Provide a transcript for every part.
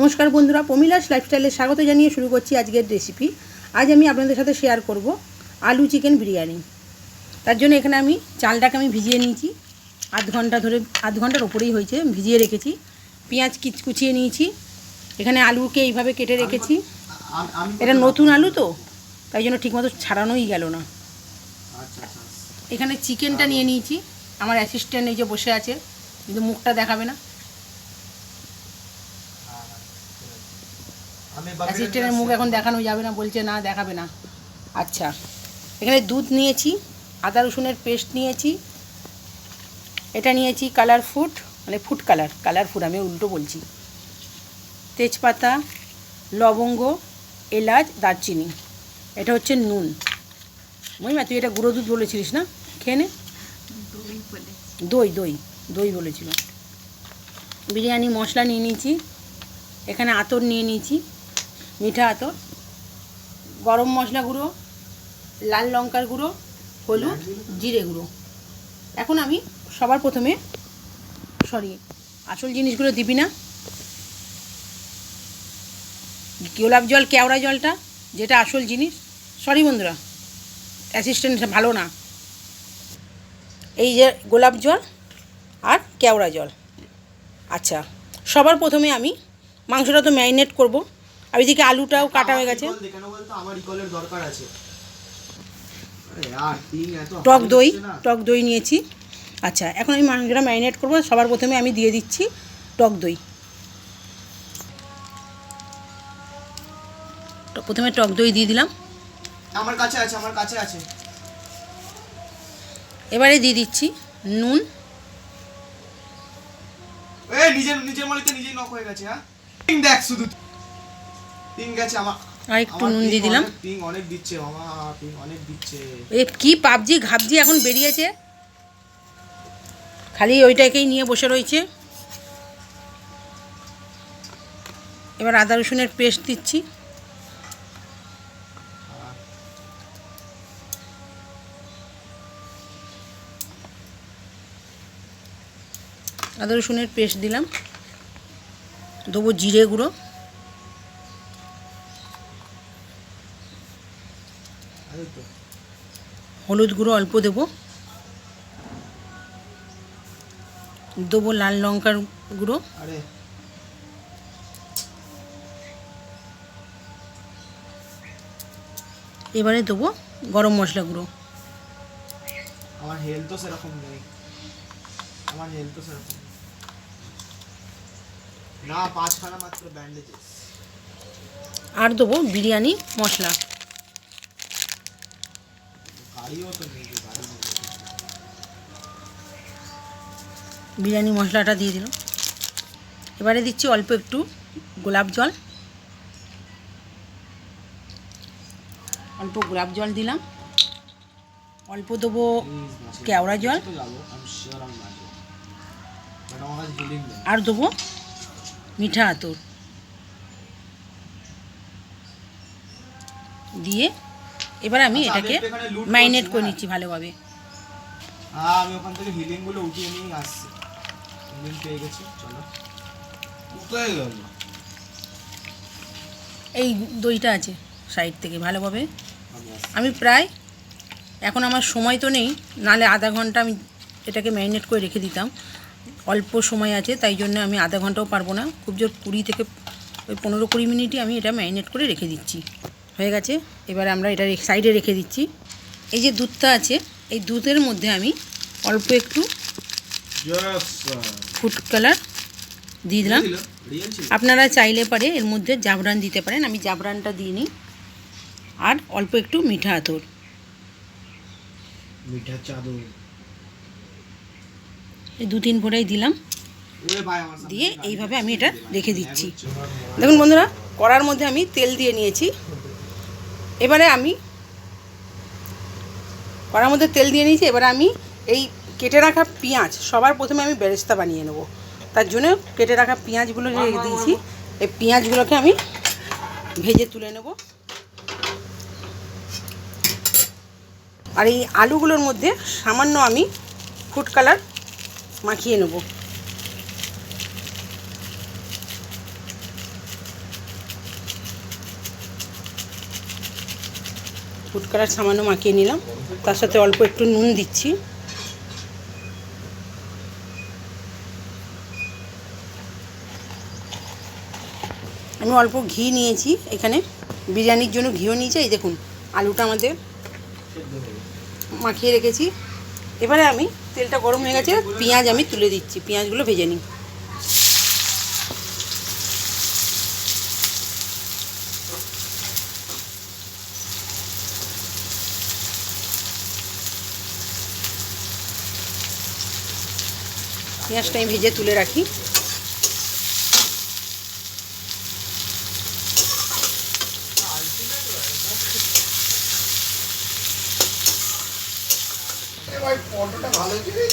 নমস্কার বন্ধুরা, প্রমিলাস লাইফস্টাইলে স্বাগত জানিয়ে শুরু করছি আজকের রেসিপি। আজ আমি আপনাদের সাথে শেয়ার করব আলু চিকেন বিরিয়ানি। তার জন্য এখানে আমি চালটাকে ভিজিয়ে নিয়েছি আধ ঘন্টার ওপরেই হয়েছে, ভিজিয়ে রেখেছি। পেঁয়াজ কুচিয়ে নিয়েছি, এখানে আলুকে এইভাবে কেটে রেখেছি। এটা নতুন আলু তো, তাই জন্য ঠিকমতো ছাড়ানোই গেল না। এখানে চিকেনটা নিয়ে নিয়েছি। আমার অ্যাসিস্ট্যান্ট এই যে বসে আছে, কিন্তু মুখটা দেখাবে না। অ্যাসিস্ট্যান্টের মুখ এখন দেখানো যাবে না, বলছে না দেখাবে না। আচ্ছা, এখানে দুধ নিয়েছি, আদা রসুনের পেস্ট নিয়েছি, এটা নিয়েছি কালার ফুড, মানে ফুড কালার ফুড, আমি উল্টো বলছি। তেজপাতা, লবঙ্গ, এলাচ, দারচিনি, এটা হচ্ছে নুন। মহিমা, তুই এটা গুঁড়ো দুধ বলেছিলিস না? খেয়ে নে। দই বলেছিল। বিরিয়ানি মশলা নিয়ে নিয়েছি, এখানে আতর নিয়ে নিয়েছি, মিঠা আতর, গরম মশলা গুঁড়ো, লাল লঙ্কার গুঁড়ো, হলুদ, জিরে গুঁড়ো। এখন আমি সবার প্রথমে আসল জিনিসগুলো দিবি না, গোলাপ জল, কেওড়া জলটা, যেটা আসল জিনিস। সরি বন্ধুরা, অ্যাসিস্ট্যান্ট ভালো না। এই যে গোলাপ জল আর কেওড়া জল। আচ্ছা, সবার প্রথমে আমি মাংসটা তো ম্যারিনেট করব, আর এদিকে আলুটাও কাটা হয়ে গেছে। টক দই নিয়েছি। আচ্ছা, এখন আমি মাংসটা ম্যারিনেট করব। সবার প্রথমে আমি দিয়ে দিচ্ছি টক দই। প্রথমে টক দই দিয়ে দিলাম। আমার কাছে আছে। এবারে দিয়ে দিচ্ছি নুন। নিজের মালিতে নিজেই নক হয়ে গেছে। হ্যাঁ, দেখ শুধু পিং গেছে আমার। আর একটু নুন দিয়ে দিলাম। পিং অনেক দিচ্ছে মামা, পিং অনেক দিচ্ছে। এ কি পাবজি ঘাবজি এখন বেরিয়েছে, খালি ওইটাকেই নিয়ে বসে রয়েছে। এবার আদা রসুনের পেস্ট দিচ্ছি। আদা রসুনের পেস্ট দিলাম। দেবো জিরে গুঁড়ো, হলুদ গুঁড়ো অল্প দেবো, লাল লঙ্কার গুঁড়ো, এবারে দেবো গরম মশলা গুঁড়ো। আমার হেলথ তো সেরকম নেই, না 5খানা মাত্র ব্যান্ডেজেস। আর দেবো বিরিয়ানি মশলা। বিরিয়ানি মশলাটা দিয়ে দিলাম। এবারে দিচ্ছি অল্প একটু গোলাপ জল, দিলাম। অল্প দেবো কেওড়া জল, আর দেবো মিঠা আতর দিয়ে এবার আমি এটাকে ম্যারিনেট করে নিচ্ছি ভালোভাবে। আমি ওখান থেকে হিলিং গুলো উঠিয়ে নিয়ে আসছি। হিলিং পেয়ে গেছি, চলো। কোথায় গেল? এই দইটা আছে সাইড থেকে ভালোভাবে। আমি প্রায়, এখন আমার সময় তো নেই, নাহলে আধা ঘন্টা আমি এটাকে ম্যারিনেট করে রেখে দিতাম। অল্প সময় আছে, তাই জন্য আমি আধা ঘন্টাও পারবো না, খুব জোর 20 থেকে 15-20 মিনিটই আমি এটা ম্যারিনেট করে রেখে দিচ্ছি। হয়ে গেছে, এবার আমরা এটা সাইডে রেখে দিচ্ছি। এই যে দুধটা আছে, এই দুধের মধ্যে আমি অল্প একটু ফুড কালার দিয়ে দিলাম। আপনারা চাইলে পারে এর মধ্যে জাফরান দিতে পারেন, আমি জাফরানটা দিইনি। আর অল্প একটু মিঠা আতর, এই 2-3 ফোঁটাই দিলাম। দিয়ে এইভাবে আমি এটা রেখে দিচ্ছি। দেখুন বন্ধুরা, কড়ার মধ্যে আমি তেল দিয়ে নিয়েছি। এবারে আমি কড়ার মধ্যে তেল দিয়ে নিয়েছি। এবারে আমি এই কেটে রাখা পেঁয়াজ, সবার প্রথমে আমি বেরেস্তা বানিয়ে নেব। তার জন্য কেটে রাখা পেঁয়াজগুলো দিয়েছি। এই পেঁয়াজগুলোকে আমি ভেজে তুলে নেব। আর এই আলুগুলোর মধ্যে সামান্য আমি ফুড কালার মাখিয়ে নেব। ফুড কালার সামান্য মাখিয়ে নিলাম, তার সাথে অল্প একটু নুন দিচ্ছি। আমি অল্প ঘি নিয়েছি, এখানে বিরিয়ানির জন্য ঘিও নিয়েছি। এই দেখুন আলুটা আমাদের মাখিয়ে রেখেছি। এবারে আমি তেলটা গরম হয়ে গেছে, পেঁয়াজ আমি তুলে দিচ্ছি, পেঁয়াজগুলো ভেজে নিই। পেঁয়াজটা আমি ভেজে তুলে রাখি।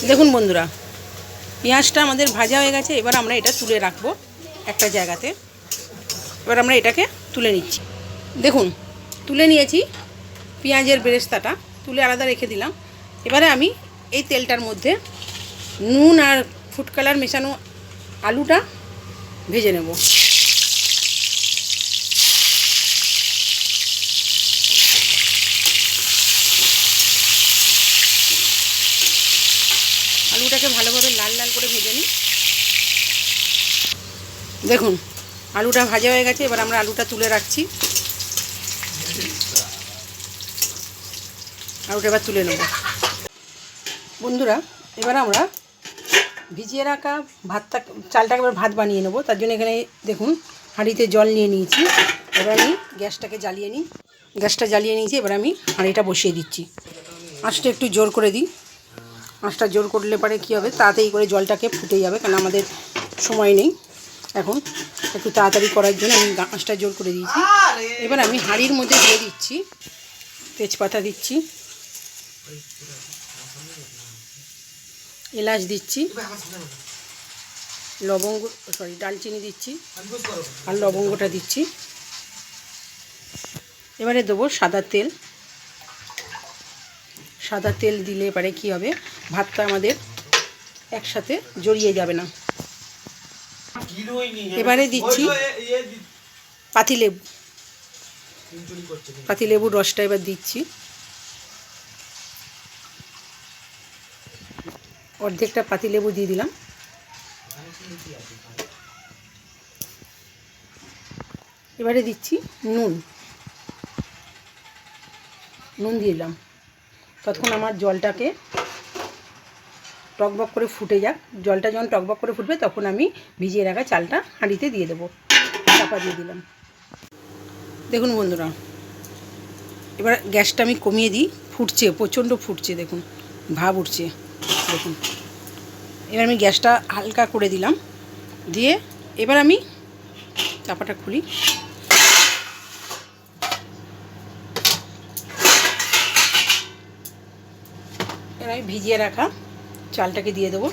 দেখুন বন্ধুরা, পেঁয়াজটা আমাদের ভাজা হয়ে গেছে। এবার আমরা এটা তুলে রাখবো একটা জায়গাতে। এবার আমরা এটাকে তুলে নিচ্ছি। দেখুন তুলে নিয়েছি পেঁয়াজের বেরেস্তাটা, তুলে আলাদা রেখে দিলাম। এবারে আমি এই তেলটার মধ্যে নুন আর ফুড কালার মেশানো আলুটা ভেজে নেব। আলুটাকে ভালোভাবে লাল লাল করে ভেজে নিই। দেখুন আলুটা ভাজা হয়ে গেছে। এবার আমরা আলুটা তুলে রাখছি। আলুটা এবার তুলে নেব। বন্ধুরা এবার আমরা ভিজিয়ে রাখা চালটাকে এবার ভাত বানিয়ে নেব। তার জন্য এখানে দেখুন হাঁড়িতে জল নিয়ে নিয়েছি। এবার আমি গ্যাসটাকে জ্বালিয়ে নিই। গ্যাসটা জ্বালিয়ে নিয়েছি। এবার আমি হাঁড়িটা বসিয়ে দিচ্ছি। আঁচটা একটু জোর করে দিই। আঁচটা জোর করলে পরে কী হবে, তাড়াতাড়ি করে জলটাকে ফুটে যাবে, কারণ আমাদের সময় নেই এখন, একটু তাড়াতাড়ি করার জন্য আমি আঁচটা জোর করে দিয়েছি। এবার আমি হাঁড়ির মধ্যে দিয়ে দিচ্ছি তেজপাতা দিচ্ছি, এলাচ দিচ্ছি, ডালচিনি দিচ্ছি আর লবঙ্গটা দিচ্ছি। এবারে দেবো সাদা তেল। সাদা তেল দিলে এবারে কী হবে, ভাতটা আমাদের একসাথে জড়িয়ে যাবে না। এবারে দিচ্ছি পাতিলেবুর রসটা এবার দিচ্ছি। অর্ধেকটা পাতিলেবু দিয়ে দিলাম। এবারে দিচ্ছি নুন দিয়ে দিলাম। ততক্ষণ আমার জলটাকে টকবক করে ফুটে যাক। জলটা যখন টকবক করে ফুটবে তখন আমি ভিজিয়ে রাখা চালটা হাঁড়িতে দিয়ে দেবো। চাপা দিয়ে দিলাম। দেখুন বন্ধুরা এবার গ্যাসটা আমি কমিয়ে দিই। ফুটছে, প্রচণ্ড ফুটছে, দেখুন ভাব উঠছে দেখুন। এবার আমি গ্যাসটা হালকা করে দিলাম, দিয়ে এবার আমি চাপাটা খুলি। এবার আমি ভিজিয়ে রাখা চালটাকে দিয়ে দেবো।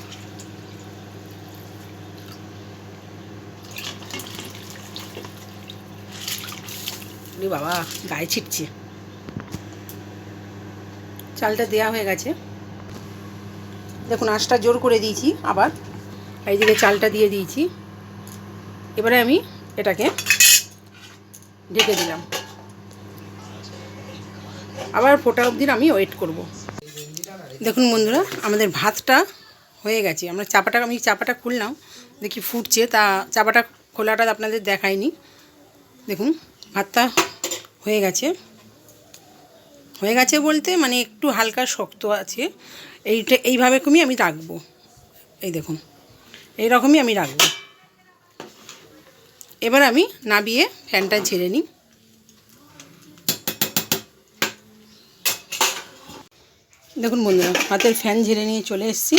বাবা গায়ে ছিটছে। চালটা দেওয়া হয়ে গেছে। দেখুন আঁচটা জোর করে দিয়েছি, আবার এইদিকে চালটা দিয়ে দিয়েছি। এবারে আমি এটাকে ঢেকে দিলাম। আবার ফোটা অবধি আমি ওয়েট করব। দেখুন বন্ধুরা আমাদের ভাতটা হয়ে গেছে। আমি চাপাটা খুললাম, দেখি ফুটছে। তা চাপাটা খোলাটা আপনাদের দেখাইনি। দেখুন ভাতটা হয়ে গেছে বলতে মানে একটু হালকা শক্ত আছে। এইভাবে আমি রাখবো। এই দেখুন এইরকমই আমি রাখবো। এবার আমি নামিয়ে ফ্যানটা ঝেড়ে নিই। দেখুন বন্ধুরা হাতের ফ্যান ঝেড়ে নিয়ে চলে এসেছি।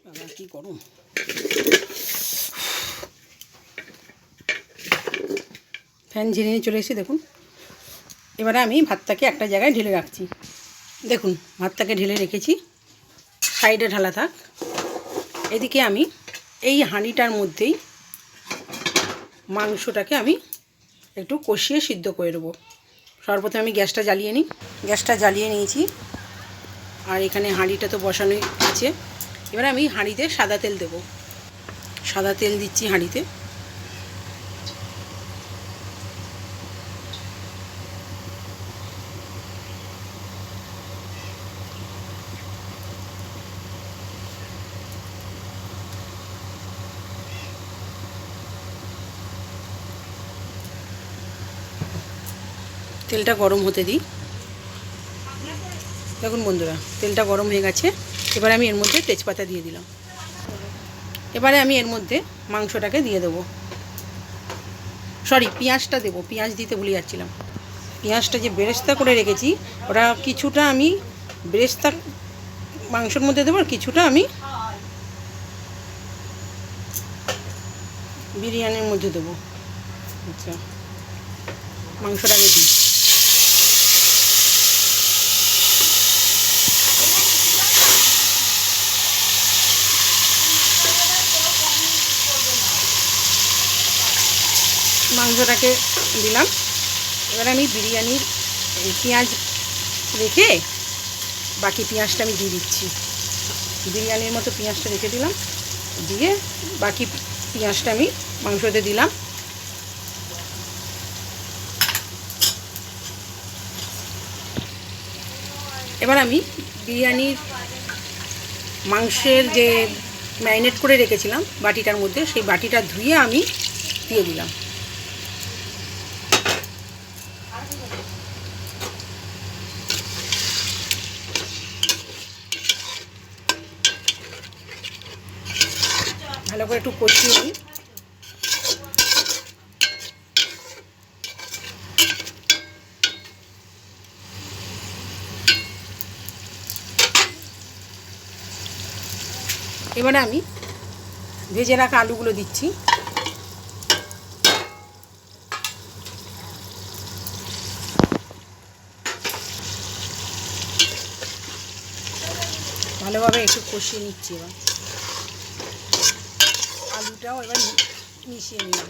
বাবা কী গরম। ফ্যান ঝেড়ে নিয়ে চলে এসেছি। দেখুন এবারে আমি ভাতটাকে একটা জায়গায় ঢেলে রাখছি। দেখুন ভাতটাকে ঢেলে রেখেছি, সাইডে ঢালা থাক। এদিকে আমি এই হাঁড়িটার মধ্যেই মাংসটাকে আমি একটু কষিয়ে সিদ্ধ করে দেবো। সর্বপ্রথমে আমি গ্যাসটা জ্বালিয়ে নিই। গ্যাসটা জ্বালিয়ে নিয়েছি আর এখানে হাঁড়িটা তো বসানোই আছে। এবার আমি হাঁড়িতে সাদা তেল দেব। সাদা তেল দিচ্ছি হাঁড়িতে। তেলটা গরম হতে দিই। দেখুন বন্ধুরা, তেলটা গরম হয়ে গেছে। এবারে আমি এর মধ্যে তেজপাতা দিয়ে দিলাম। এবারে আমি এর মধ্যে মাংসটাকে দিয়ে দেবো, সরি পেঁয়াজটা দেবো, পেঁয়াজ দিতে ভুলে যাচ্ছিলাম। পেঁয়াজটা যে বেরেস্তা করে রেখেছি ওটা কিছুটা আমি বেরেস্তা মাংসের মধ্যে দেবো, আর কিছুটা আমি বিরিয়ানির মধ্যে দেবো। আচ্ছা, মাংসটাকে দিই। মাংসটাকে দিলাম। এবার আমি বিরিয়ানির পেঁয়াজ রেখে বাকি পেঁয়াজটা আমি দিয়ে দিচ্ছি। বিরিয়ানির মতো পেঁয়াজটা রেখে দিলাম, দিয়ে বাকি পেঁয়াজটা আমি মাংসতে দিলাম। এবার আমি বিরিয়ানির মাংসের যে ম্যারিনেট করে রেখেছিলাম বাটিটার মধ্যে, সেই বাটিটা ধুয়ে আমি দিয়ে দিলাম। ভালো করে একটু কষিয়ে নিই। এবারে আমি ভেজে রাখা আলুগুলো দিচ্ছি। ভালোভাবে একটু কষিয়ে নিচ্ছি। এবার আলুটাও এবার মিশিয়ে নিলাম।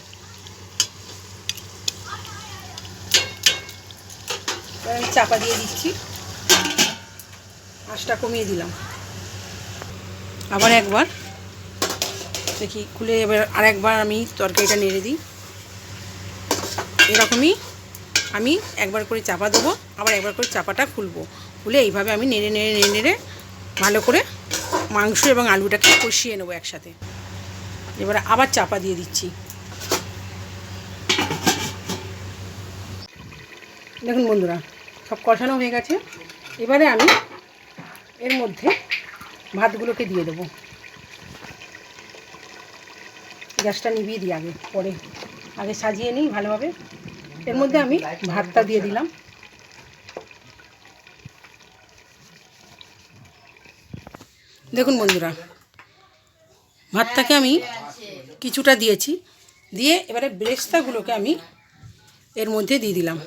এবার আমি চাপা দিয়ে দিচ্ছি, আঁচটা কমিয়ে দিলাম। আবার একবার দেখি খুলে, এবার আরেকবার আমি তরকারিটা নেড়ে দিই। এরকমই আমি একবার করে চাপা দেবো, আবার একবার করে চাপাটা খুলবো। খুলে এইভাবে আমি নেড়ে নেড়ে নেড়ে নেড়ে ভালো করে মাংস এবং আলুটাকে কষিয়ে নেবো একসাথে। এবার আবার চাপা দিয়ে দিচ্ছি। দেখুন বন্ধুরা, সব কষানো হয়ে গেছে। এবারে আমি এর মধ্যে ভাতগুলোকে দিয়ে দেবো। গ্যাসটা নিভিয়ে দিই আগে সাজিয়ে নিই ভালোভাবে। এর মধ্যে আমি ভাতটা দিয়ে দিলাম। দেখুন বন্ধুরা, ভাতটাকে আমি কিছুটা দিয়েছি, দিয়ে এবারে বেরেস্তাগুলোকে আমি এর মধ্যে দিয়ে দিলাম।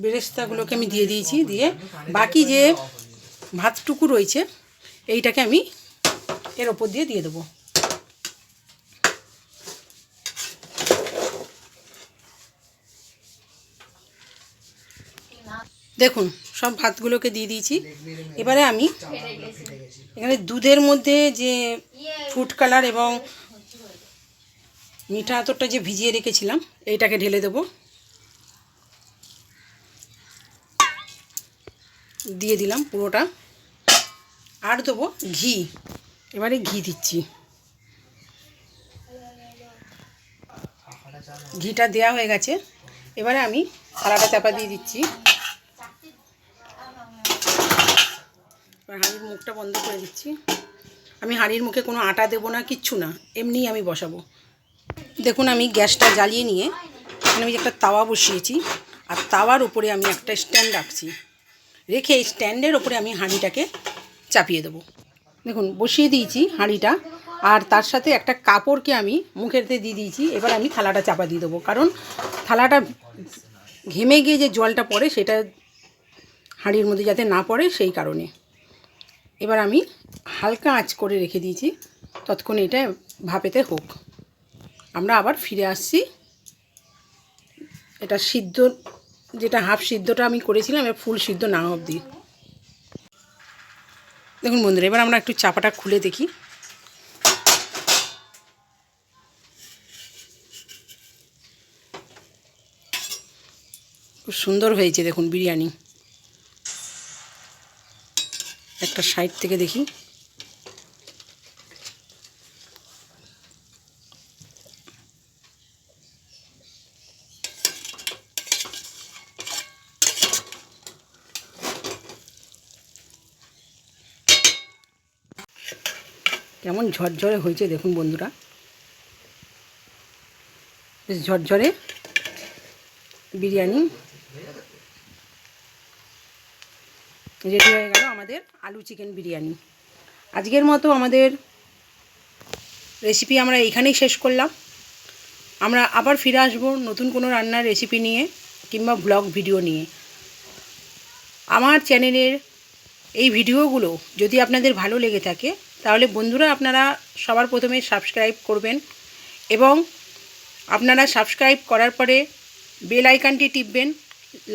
বেরেস্তাগুলোকে আমি দিয়ে দিয়েছি, দিয়ে বাকি যে ভাতটুকু রয়েছে এইটাকে আমি এর ওপর দিয়ে দেবো। দেখুন সব ভাতগুলোকে দিয়ে দিয়েছি। এবারে আমি এখানে দুধের মধ্যে যে ফুড কালার এবং মিঠা আতরটা যে ভিজিয়ে রেখেছিলাম এইটাকে ঢেলে দেবো। দিয়ে দিলাম পুরোটা। আর দেবো ঘি। এবারে ঘি দিচ্ছি। ঘিটা দেওয়া হয়ে গেছে। এবারে আমি থালাটা চাপা দিয়ে দিচ্ছি। এবার হাঁড়ির মুখটা বন্ধ করে দিচ্ছি। আমি হাঁড়ির মুখে কোনো আটা দেবো না, কিচ্ছু না, এমনিই আমি বসাবো। দেখুন আমি গ্যাসটা জ্বালিয়ে নিয়ে এখানে আমি একটা তাওয়া বসিয়েছি, আর তাওয়ার উপরে আমি একটা স্ট্যান্ড রাখছি। রেখে এই স্ট্যান্ডের ওপরে আমি হাঁড়িটাকে চাপিয়ে দেবো। দেখুন বসিয়ে দিয়েছি হাঁড়িটা, আর তার সাথে একটা কাপড়কে আমি মুখেতে দিয়ে দিয়েছি। এবার আমি থালাটা চাপা দিয়ে দেবো, কারণ থালাটা ঘেমে গিয়ে যে জলটা পড়ে সেটা হাঁড়ির মধ্যে যাতে না পড়ে সেই কারণে। এবার আমি হালকা আঁচ করে রেখে দিয়েছি, ততক্ষণ এটা ভাপেতে হোক। আমরা আবার ফিরে আসছি। এটা সিদ্ধ, যেটা হাফ সিদ্ধটা আমি করেছিলাম, এবার ফুল সিদ্ধ না অবধি। দেখুন বন্ধুরা, এবার আমরা একটু চাপাটা খুলে দেখি। খুব সুন্দর হয়েছে দেখুন বিরিয়ানি। একটা সাইড থেকে দেখি। কেমন ঝরঝরে হয়েছে দেখুন বন্ধুরা, বেশ ঝরঝরে বিরিয়ানি রেডি হয়ে গেল আমাদের আলু চিকেন বিরিয়ানি। আজকের মতো আমাদের রেসিপি আমরা এখানেই শেষ করলাম। আমরা আবার ফিরে আসবো নতুন কোনো রান্নার রেসিপি নিয়ে কিংবা ব্লগ ভিডিও নিয়ে। আমার চ্যানেলের এই ভিডিওগুলো যদি আপনাদের ভালো লেগে থাকে তাহলে বন্ধুরা আপনারা সবার প্রথমে সাবস্ক্রাইব করবেন এবং আপনারা সাবস্ক্রাইব করার পরে বেল আইকনটি টিপবেন,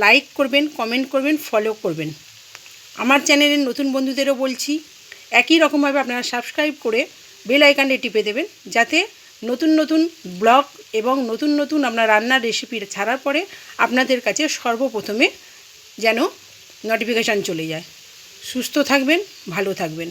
লাইক করবেন, কমেন্ট করবেন, ফলো করবেন। আমার চ্যানেলের নতুন বন্ধুদেরও বলছি একই রকমভাবে আপনারা সাবস্ক্রাইব করে বেল আইকনটি টিপে দেবেন, যাতে নতুন নতুন ব্লগ এবং নতুন নতুন আপনার রান্নার রেসিপি ছাড়ার পরে আপনাদের কাছে সর্বপ্রথমে যেন নোটিফিকেশান চলে যায়। সুস্থ থাকবেন, ভালো থাকবেন।